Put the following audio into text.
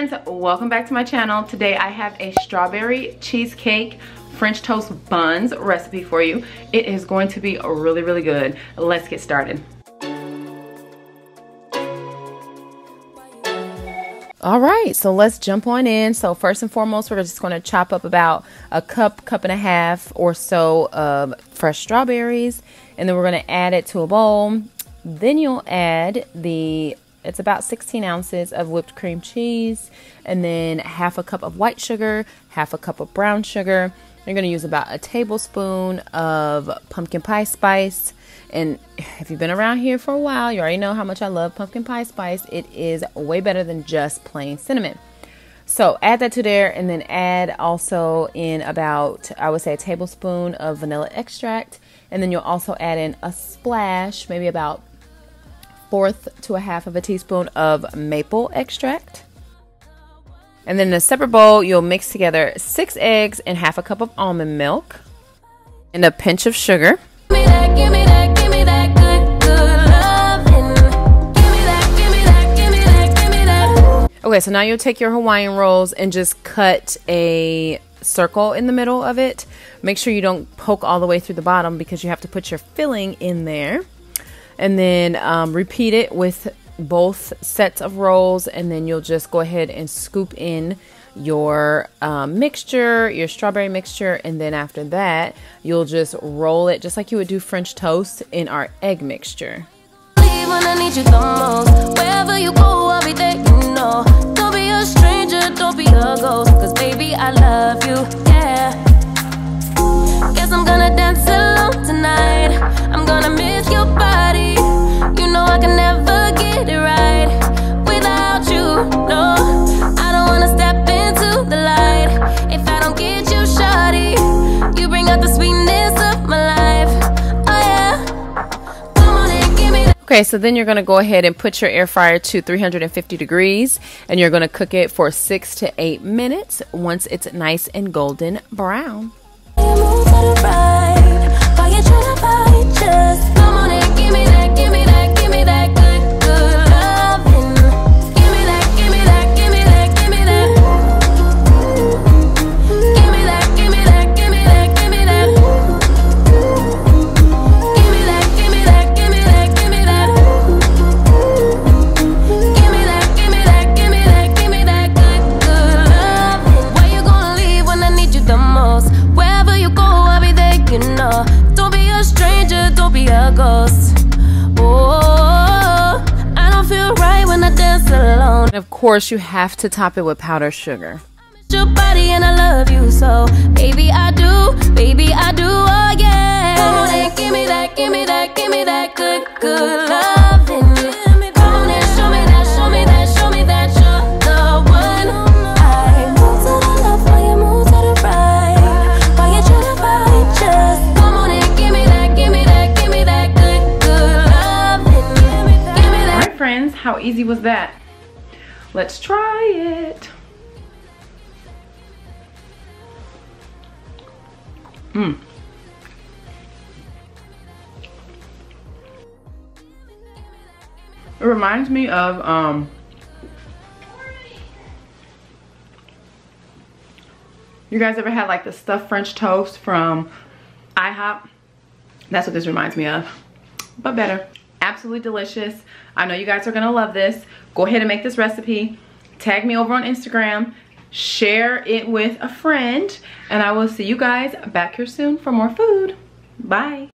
friends, welcome back to my channel. Today I have a strawberry cheesecake French toast buns recipe for you. It is going to be really good. Let's get started. All right, so let's jump on in. So first and foremost, we're just going to chop up about a cup and a half or so of fresh strawberries, and then we're going to add it to a bowl. Then you'll add it's about 16 ounces of whipped cream cheese, and then half a cup of white sugar, half a cup of brown sugar. You're going to use about a tablespoon of pumpkin pie spice. And if you've been around here for a while, you already know how much I love pumpkin pie spice. It is way better than just plain cinnamon. So add that to there, and then add also in about, I would say, a tablespoon of vanilla extract. And then you'll also add in a splash, maybe about 1/4 to 1/2 of a teaspoon of maple extract. And then in a separate bowl, you'll mix together 6 eggs and half a cup of almond milk and a pinch of sugar. Okay, so now you'll take your Hawaiian rolls and just cut a circle in the middle of it. Make sure you don't poke all the way through the bottom because you have to put your filling in there. And then repeat it with both sets of rolls, and then you'll just go ahead and scoop in your mixture, your strawberry mixture, and then after that, you'll just roll it just like you would do French toast in our egg mixture. When I need you the most, wherever you go, I'll be there, you know. Don't be a stranger, don't be a ghost, cause baby, I love you, yeah. Guess I'm gonna dance alone tonight. I'm gonna miss your body. You know I can never get it right without you, no. I don't wanna step into the light if I don't get you, shawty. You bring out the sweetness of my life, oh yeah. Come on and give me that. Okay, so then you're going to go ahead and put your air fryer to 350 degrees, and you're going to cook it for 6 to 8 minutes once it's nice and golden brown. Of course, you have to top it with powdered sugar. Your body and I love you so, baby I do, oh yeah. Come on and give me that, give me that, give me that good loving. Come on and show me that, show me that, show me that you're the one. I move to the left while you move to the right, while you try to fight, just come on and give me that, give me that, give me that good loving. Give me that. All right, friends, how easy was that? Let's try it. It reminds me of you guys ever had like the stuffed French toast from IHOP? That's what this reminds me of, but better. Absolutely delicious. I know you guys are gonna love this. Go ahead and make this recipe. Tag me over on Instagram. Share it with a friend. And I will see you guys back here soon for more food. Bye.